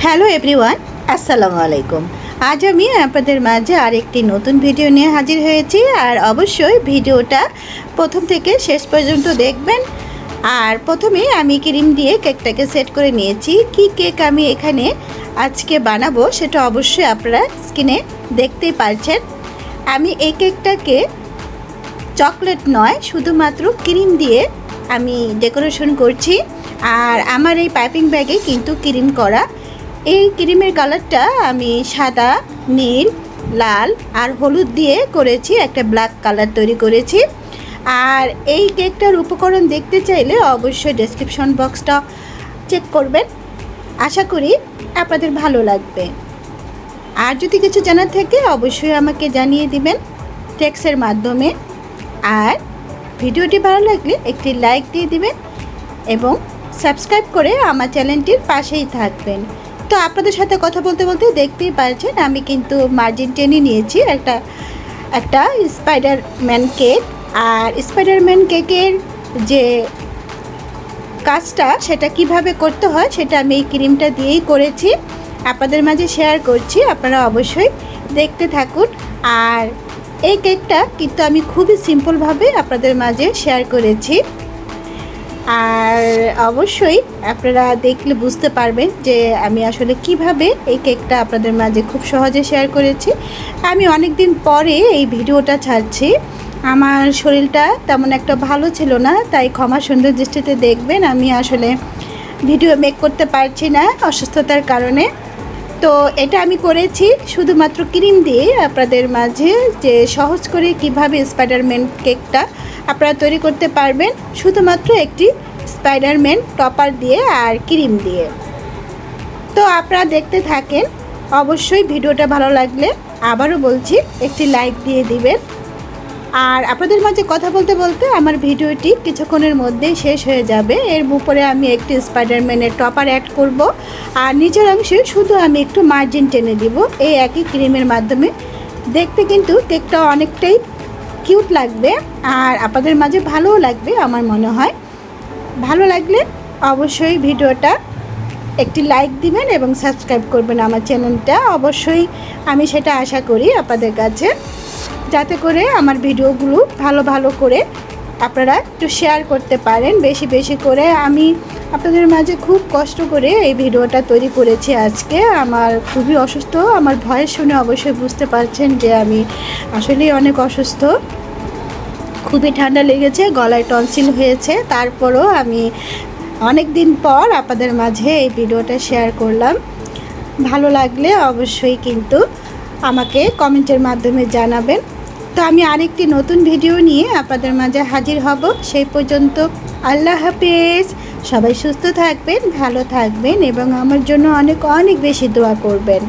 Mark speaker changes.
Speaker 1: Hello everyone, আসসালামু আলাইকুম। আজ আমি আপনাদের মাঝে আরেকটি নতুন ভিডিও নিয়ে হাজির হয়েছি। আর অবশ্যই ভিডিওটা প্রথম থেকে শেষ পর্যন্ত দেখবেন। আর প্রথমে আমি ক্রিম দিয়ে কেকটাকে সেট করে নিয়েছি। কি কেক আমি এখানে আজকে বানাবো সেটা অবশ্যই আপনারা স্ক্রিনে দেখতেই পারছেন। আমি এই কেকটাকে চকলেট নয়, শুধুমাত্র ক্রিম দিয়ে আমি ডেকোরেশন করছি। আর আমার এই পাইপিং ব্যাগে কিন্তু ক্রিম করা। এই ক্রিমের কালারটা আমি সাদা, নীল, লাল আর হলুদ দিয়ে করেছি, একটা ব্ল্যাক কালার তৈরি করেছি। আর এই কেকটার উপকরণ দেখতে চাইলে অবশ্যই ডেসক্রিপশন বক্সটা চেক করবেন। আশা করি আপনাদের ভালো লাগবে। আর যদি কিছু জানার থাকে অবশ্যই আমাকে জানিয়ে দিবেন টেক্সটের মাধ্যমে। আর ভিডিওটি ভালো লাগলে একটি লাইক দিয়ে দিবেন এবং সাবস্ক্রাইব করে আমার চ্যানেলটির পাশেই থাকবেন। তো আপনাদের সাথে কথা বলতে বলতে দেখতেই পারছেন আমি কিন্তু মার্জিন টেনে নিয়েছি একটা স্পাইডারম্যান কেক। আর স্পাইডারম্যান কেকের যে কাজটা সেটা কিভাবে করতে হয় সেটা আমি এই ক্রিমটা দিয়েই করেছি, আপনাদের মাঝে শেয়ার করছি। আপনারা অবশ্যই দেখতে থাকুন। আর এই কেকটা কিন্তু আমি খুবই সিম্পলভাবে আপনাদের মাঝে শেয়ার করেছি। আর অবশ্যই আপনারা দেখলে বুঝতে পারবেন যে আমি আসলে কিভাবে এই কেকটা আপনাদের মাঝে খুব সহজে শেয়ার করেছি। আমি অনেক দিন পরে এই ভিডিওটা ছাড়ছি। আমার শরীরটা তেমন একটা ভালো ছিল না, তাই ক্ষমা সুন্দর দৃষ্টিতে দেখবেন। আমি আসলে ভিডিও মেক করতে পারছি না অসুস্থতার কারণে। তো এটা আমি করেছি শুধুমাত্র ক্রিম দিয়ে আপনাদের মাঝে, যে সহজ করে কিভাবে স্পাইডারম্যান কেকটা আপনারা তৈরি করতে পারবেন শুধুমাত্র একটি স্পাইডারম্যান টপার দিয়ে আর ক্রিম দিয়ে। তো আপনারা দেখতে থাকেন। অবশ্যই ভিডিওটা ভালো লাগলে আবারও বলছি একটি লাইক দিয়ে দিবেন। আর আপনাদের মাঝে কথা বলতে বলতে আমার ভিডিওটি কিছুক্ষণের মধ্যেই শেষ হয়ে যাবে। এর উপরে আমি একটি স্পাইডারম্যানের টপার অ্যাড করব। আর নিচের অংশে শুধু আমি একটু মার্জিন টেনে দিব এই একই ক্রিমের মাধ্যমে। দেখতে কিন্তু কেকটা অনেকটাই কিউট লাগবে আর আপনাদের মাঝে ভালোও লাগবে আমার মনে হয়। ভালো লাগলে অবশ্যই ভিডিওটা একটি লাইক দিবেন এবং সাবস্ক্রাইব করবেন আমার চ্যানেলটা। অবশ্যই আমি সেটা আশা করি আপনাদের কাছে, যাতে করে আমার ভিডিওগুলো ভালো করে আপনারা একটু শেয়ার করতে পারেন বেশি বেশি করে। আমি আপনাদের মাঝে খুব কষ্ট করে এই ভিডিওটা তৈরি করেছি আজকে। আমার খুবই অসুস্থ, আমার ভয়েস শুনে অবশ্যই বুঝতে পারছেন যে আমি আসলেই অনেক অসুস্থ। খুবই ঠান্ডা লেগেছে, গলায় টনসিল হয়েছে। তারপরও আমি অনেক দিন পর আপনাদের মাঝে এই ভিডিওটা শেয়ার করলাম। ভালো লাগলে অবশ্যই কিন্তু আমাকে কমেন্টের মাধ্যমে জানাবেন। তো আমি আরেকটি নতুন ভিডিও নিয়ে আপনাদের মাঝে হাজির হব। সেই পর্যন্ত আল্লাহ হাফেজ। সবাই সুস্থ থাকবেন, ভালো থাকবেন এবং আমার জন্য অনেক বেশি দোয়া করবেন।